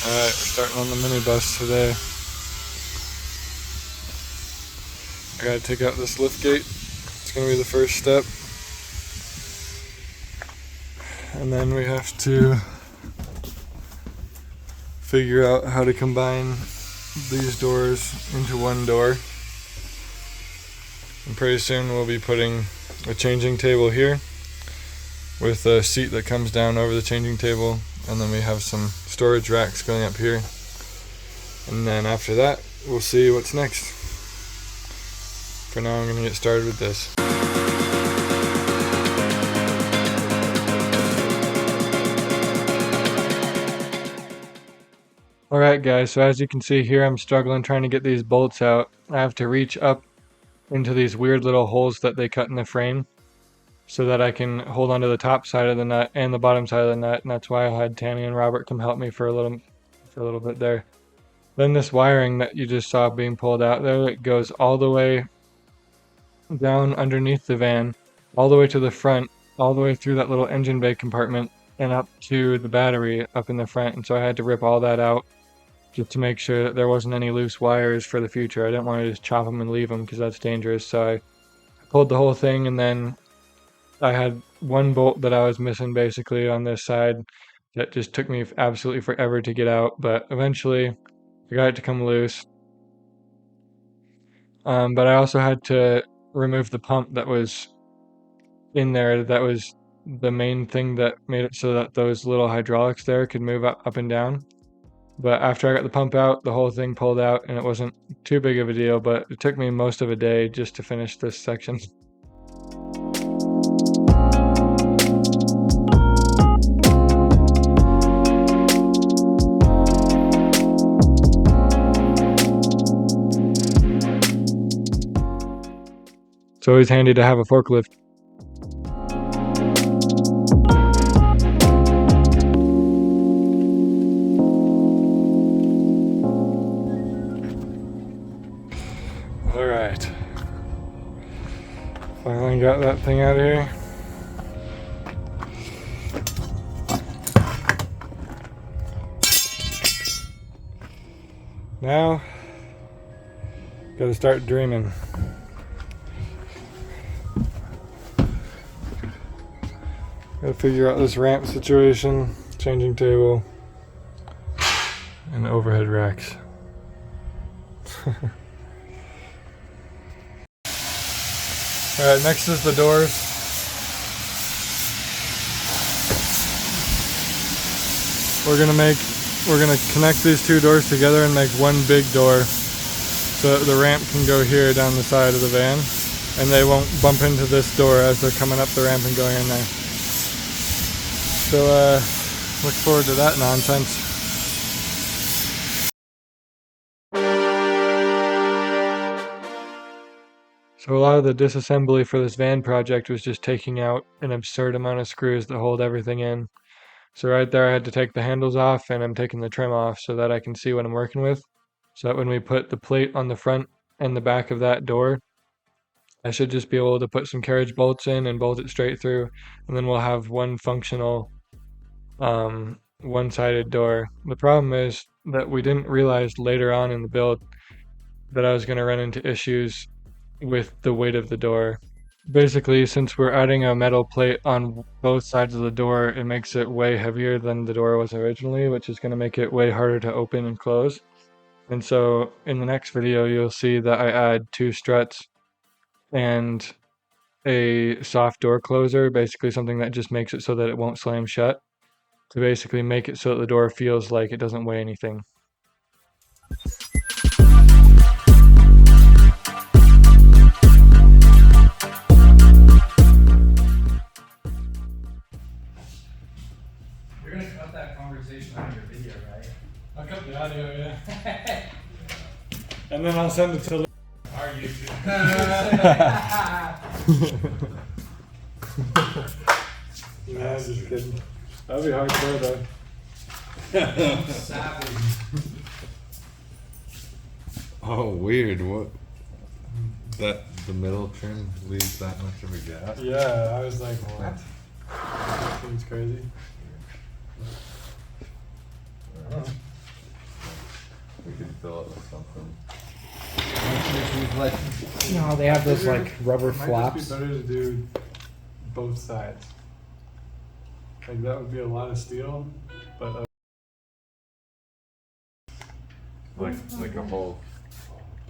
Alright, we're starting on the minibus today. I gotta take out this lift gate. It's gonna be the first step. And then we have to figure out how to combine these doors into one door. And pretty soon we'll be putting a changing table here with a seat that comes down over the changing table, and then we have some storage racks going up here. And then after that, we'll see what's next. For now, I'm gonna get started with this. Alright guys, so as you can see here, I'm struggling trying to get these bolts out. I have to reach up into these weird little holes that they cut in the frame so that I can hold onto the top side of the nut and the bottom side of the nut, and that's why I had Tanny and Robert come help me for a little bit there. Then this wiring that you just saw being pulled out there, it goes all the way down underneath the van, all the way to the front, all the way through that little engine bay compartment and up to the battery up in the front. And so I had to rip all that out just to make sure that there wasn't any loose wires for the future. I didn't want to just chop them and leave them because that's dangerous. So I pulled the whole thing, and then I had one bolt that I was missing basically on this side that just took me absolutely forever to get out, but eventually I got it to come loose. But I also had to remove the pump that was in there. That was the main thing that made it so that those little hydraulics there could move up and down. But after I got the pump out, the whole thing pulled out, and it wasn't too big of a deal, but it took me most of a day just to finish this section. It's always handy to have a forklift. Alright. Finally got that thing out of here. Now, gotta start dreaming. Gotta figure out this ramp situation, changing table, and overhead racks. Alright, next is the doors. We're gonna connect these two doors together and make one big door so that the ramp can go here down the side of the van, and they won't bump into this door as they're coming up the ramp and going in there. So look forward to that nonsense. So a lot of the disassembly for this van project was just taking out an absurd amount of screws that hold everything in. So right there I had to take the handles off, and I'm taking the trim off so that I can see what I'm working with. So that when we put the plate on the front and the back of that door, I should just be able to put some carriage bolts in and bolt it straight through, and then we'll have one functional one-sided door. The problem is that we didn't realize later on in the build that I was going to run into issues with the weight of the door. Basically, since we're adding a metal plate on both sides of the door, it makes it way heavier than the door was originally, which is going to make it way harder to open and close. And so in the next video, you'll see that I add 2 struts and a soft door closer, basically something that just makes it so that it won't slam shut, to basically make it so that the door feels like it doesn't weigh anything. You're gonna cut that conversation on your video, right? I'll cut the audio, yeah. And then I'll send it to Our YouTube. Yeah, just kidding. That'd be hardcore though. Savage. Oh, weird. What? That the middle trim leaves that much of a gap? Yeah, I was like, what? That seems crazy. fill it with something. No, they have those like rubber It might flaps. just be better to do both sides. Like that would be a lot of steel, but Like a whole,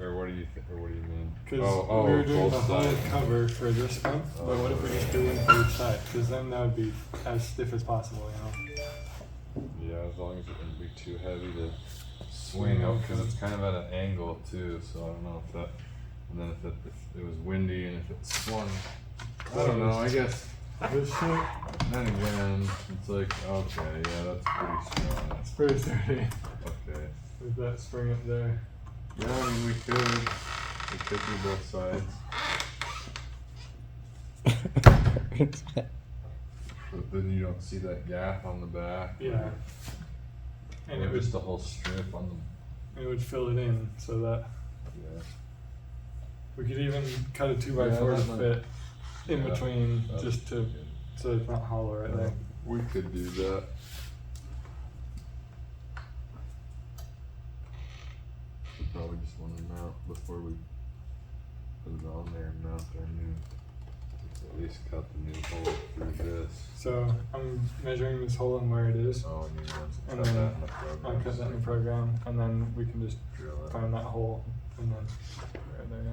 or what do you mean? because Oh, we were doing the both whole sides. cover for this one, but what if we just do one for each side? Because then that would be as stiff as possible, you know. Yeah, as long as it wouldn't be too heavy to swing out, because it's kind of at an angle too. So I don't know if that, and then if it was windy and if it swung, I don't know. I guess. This shit, Then again, it's like okay, yeah, that's pretty strong. it's pretty sturdy. Okay. With that spring up there. Yeah, I mean we could do both sides, but then you don't see that gap on the back. Yeah. And Or it would just a whole strip on the. it would fill it in so that Yeah. we could even cut a 2x4 Yeah, to that might- fit in yeah, between that's just to good. so it's not hollow right there. We could do that. We probably just want to mount before we put it on there and mount our new. Let's at least cut the new hole through this. So I'm measuring this hole and where it is. Oh, and you want to And cut then that in the program. I'll cut that in the program and then we can just Drill it. find that hole and then right there. Yeah.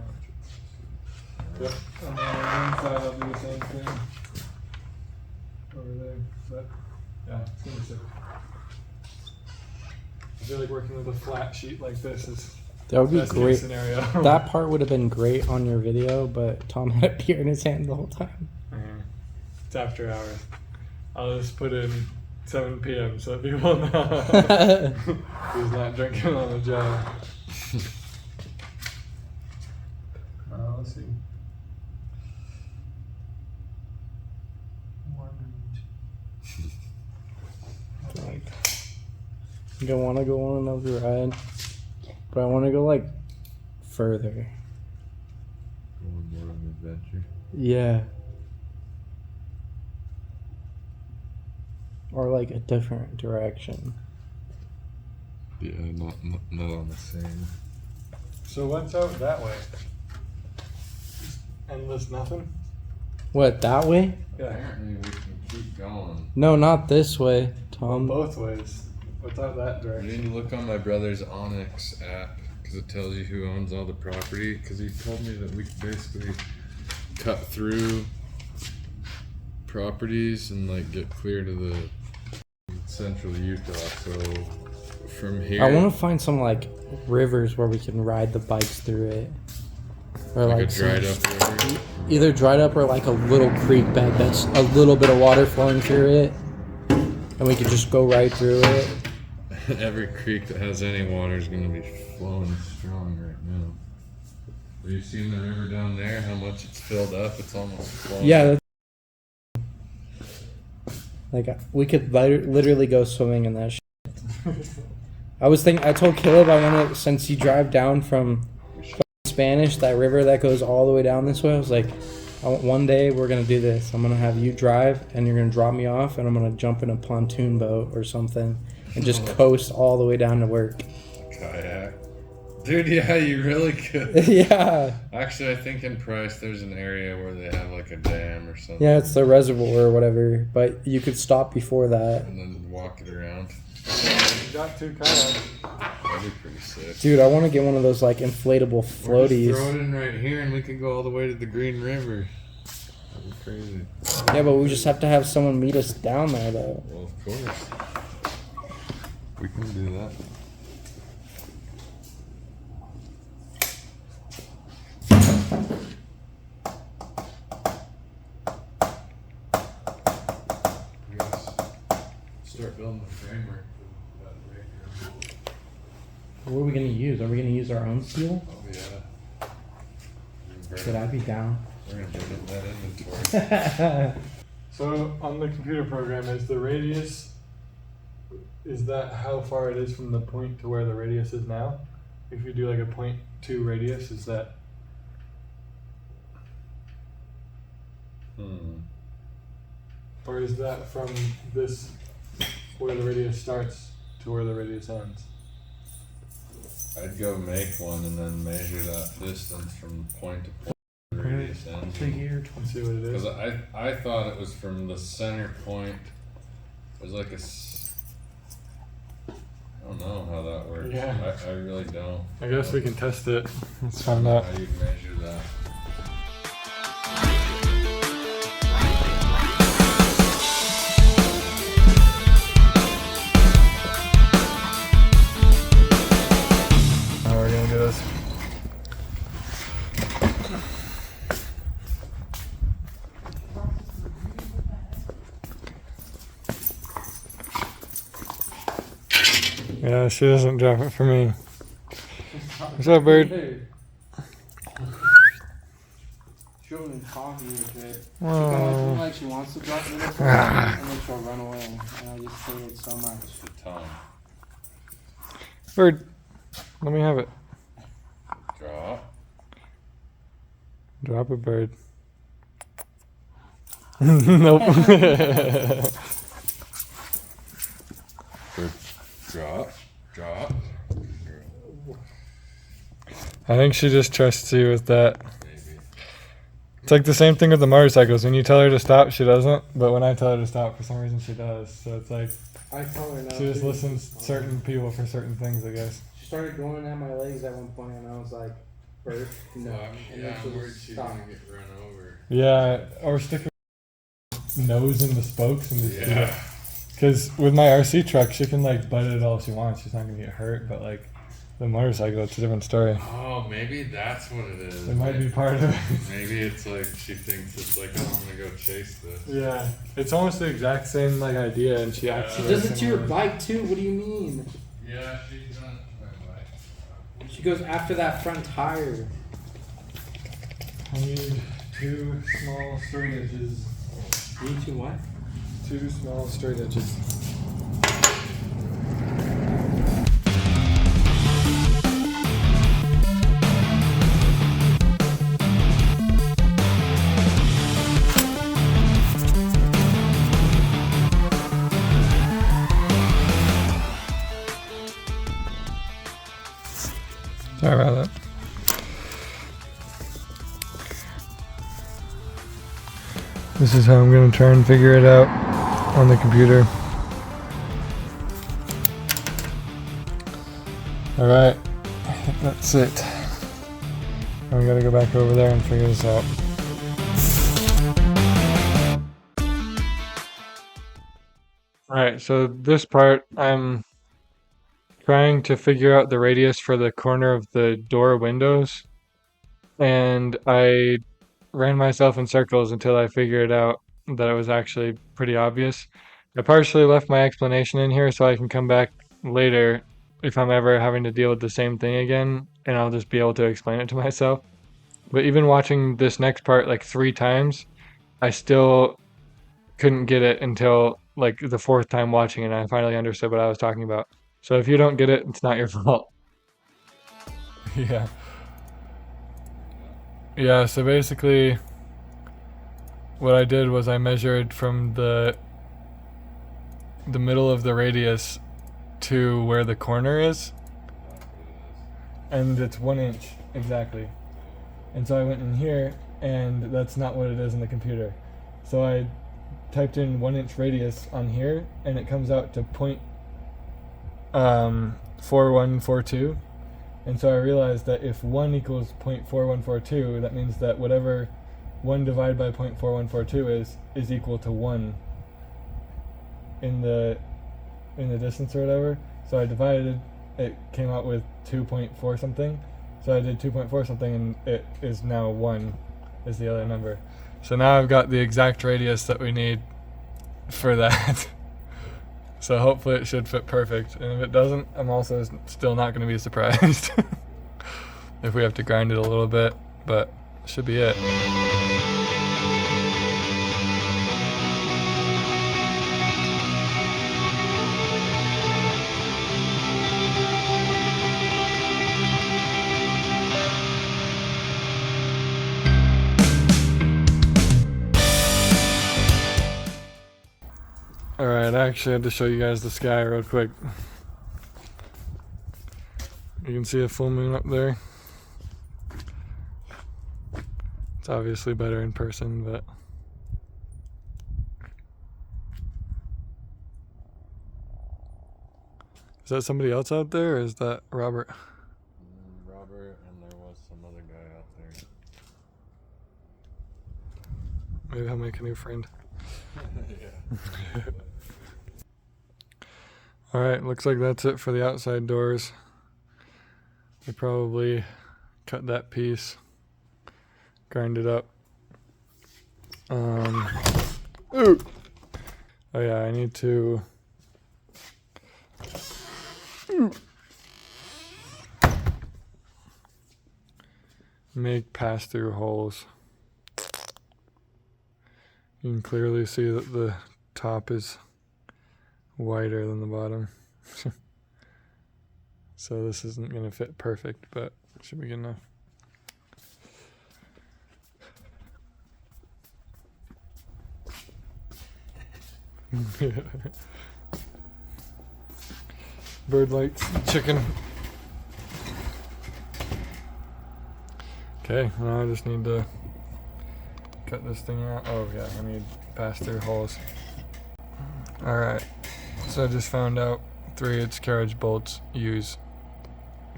Alright. Yep. And then on the inside I'll do the same thing over there. But yeah, it's gonna be sick. I feel like working with a flat sheet like this is That would be best case great. scenario. That part would have been great on your video, but Tom had a beer in his hand the whole time. Yeah. It's after hours. I'll just put in 7 p.m. so that people know he's not drinking on the job. Let's see. 1 and Like, I don't want to go on another ride, but I want to go like further. Going more of an adventure. Yeah. Or like a different direction. Yeah, not on the same. So what's out that way? Endless nothing? What, that way? Yeah. Apparently we can keep going. No, not this way, Tom. Both ways. What's out that I direction? didn't look on my brother's Onyx app because it tells you who owns all the property. Because he told me that we could basically cut through properties and like get clear to the central Utah. So from here, I want to find some like rivers where we can ride the bikes through it. Or like a some- dried up river. Either dried up or like a little creek bed that's a little bit of water flowing through it. And we could just go right through it. Every creek that has any water is going to be flowing strong right now. Have you seen the river down there? How much it's filled up? It's almost flowing. Yeah. Like we could literally go swimming in that shit. I told Caleb I want to, since you drive down from Spanish, that river that goes all the way down this way, I was like, one day we're going to do this. I'm going to have you drive and you're going to drop me off and I'm going to jump in a pontoon boat or something and just coast all the way down to work. Kayak. Dude, yeah, you really could. Yeah. Actually, I think in Price there's an area where they have like a dam or something. Yeah, it's the reservoir or whatever, but you could stop before that. And then walk it around. You got 2 kayaks. That'd be pretty sick. Dude, I want to get one of those like inflatable Or just floaties. throw it in right here and we could go all the way to the Green River. That'd be crazy. Yeah, but we just have to have someone meet us down there though. Well, of course. We can do that. We gotta start building the framework for that right here. What are we gonna use? Are we gonna use our own steel? Oh yeah. Should I be down? We're gonna burn up that inventory. So on the computer program, is the radius, is that how far it is from the point to where the radius is now? If you do like a 0.2 radius, is that, or is that from this, where the radius starts to where the radius ends? I'd go make one and then measure that distance from point to point. Radius ends. Let's see what it is. Because I thought it was from the center point. It was like I don't know how that works. Yeah. I really don't. I guess we can test it. Let's I find don't know out. how you'd measure that. How are we gonna do this? Yeah, she doesn't drop it for me. What's up, bird? She'll even talk to me a bit. She Oh. comes in like she wants to drop me, and then she'll run away. And I just hate it so much. It's the tongue. Bird, let me have it. Drop. Drop a bird. Nope. Drop. Drop. I think she just trusts you with that. Maybe. It's like the same thing with the motorcycles. When you tell her to stop, she doesn't. But when I tell her to stop, for some reason she does. So it's like I tell her now. she just too. listens to certain people for certain things, I guess. She started going at my legs at one point, and I was like, "Bird, no." And then she'll just stop. get run over. Yeah, or stick her nose in the spokes and just Yeah. Because with my RC truck, she can like bite it all she wants. She's not gonna get hurt. But like the motorcycle, it's a different story. Oh, maybe that's what it is. It might be part of it. Maybe it's like she thinks it's like, oh, I'm gonna go chase this. Yeah, it's almost the exact same like idea, and she acts. She She very does it to your similar. bike too. What do you mean? Yeah, she's done it. She goes after that front tire. I need 2 small straight edges. You need to what? 2 small straight edges. Sorry about that. This is how I'm going to try and figure it out on the computer. Alright, I think that's it. I'm going to go back over there and figure this out. Alright, so this part, I'm trying to figure out the radius for the corner of the door windows, and I ran myself in circles until I figured out that it was actually pretty obvious. I partially left my explanation in here so I can come back later if I'm ever having to deal with the same thing again, and I'll just be able to explain it to myself. But even watching this next part like 3 times, I still couldn't get it until like the 4th time watching it, and I finally understood what I was talking about. So if you don't get it, it's not your fault. Yeah. Yeah, so basically what I did was I measured from the middle of the radius to where the corner is, and it's 1 inch exactly. And so I went in here, and that's not what it is in the computer. So I typed in 1 inch radius on here, and it comes out to 0.4142. And so I realized that if 1 equals 0.4142, that means that whatever 1 divided by 0.4142 is equal to 1 in the distance or whatever. So I divided, it came out with 2.4 something. So I did 2.4 something, and it is now 1 is the other number. So now I've got the exact radius that we need for that. So hopefully it should fit perfect. And if it doesn't, I'm also still not going to be surprised if we have to grind it a little bit, but should be it. Alright, I actually had to show you guys the sky real quick. You can see a full moon up there. It's obviously better in person, but is that somebody else out there, or is that Robert? Robert, and there was some other guy out there. Maybe I'll make a new friend. Yeah. Alright, looks like that's it for the outside doors. I probably cut that piece, grind it up. Ooh. Oh yeah, I need to make pass-through holes. You can clearly see that the top is wider than the bottom. So this isn't going to fit perfect, but it should be good enough. Bird likes chicken. Okay, now I just need to cut this thing out. Oh yeah, I need pass-through holes. Alright, so I just found out 3/8 carriage bolts use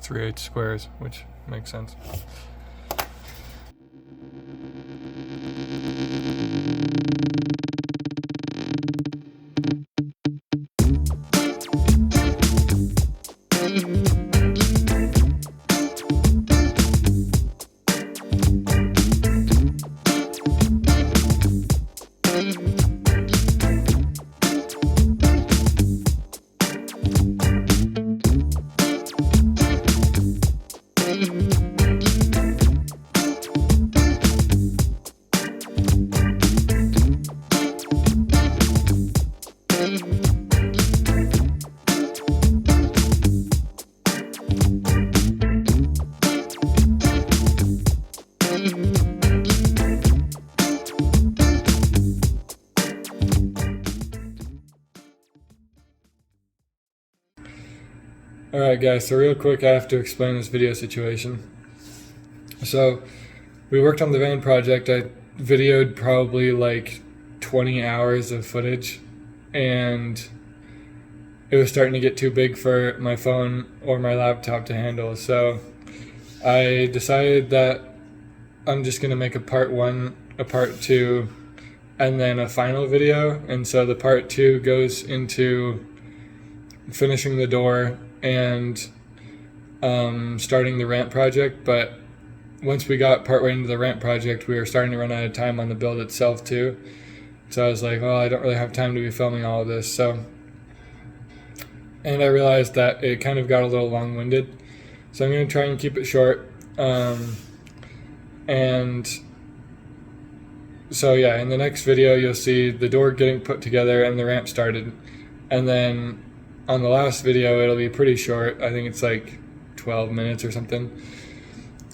3/8 squares, which makes sense. Alright guys, so real quick I have to explain this video situation. So we worked on the van project. I videoed probably like 20 hours of footage, and it was starting to get too big for my phone or my laptop to handle. So I decided that I'm just going to make a part 1, a part 2, and then a final video. And so the part 2 goes into finishing the door and starting the ramp project. But once we got partway into the ramp project, we were starting to run out of time on the build itself too. So I was like, well, I don't really have time to be filming all of this. And I realized that it kind of got a little long-winded. So I'm going to try and keep it short. And so yeah, in the next video, you'll see the door getting put together and the ramp started. And then on the last video, it'll be pretty short. I think it's like 12 minutes or something.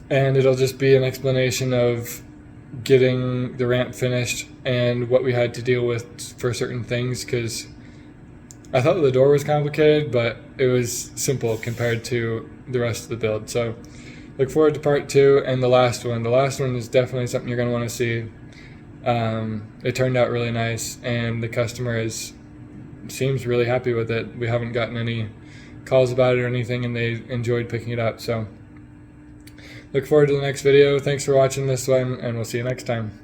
And it'll just be an explanation of getting the ramp finished and what we had to deal with for certain things, because I thought the door was complicated, but it was simple compared to the rest of the build. So look forward to part 2 and the last one. The last one is definitely something you're going to want to see. It turned out really nice, and the customer seems really happy with it. We haven't gotten any calls about it or anything, and they enjoyed picking it up. So look forward to the next video. Thanks for watching this one, and we'll see you next time.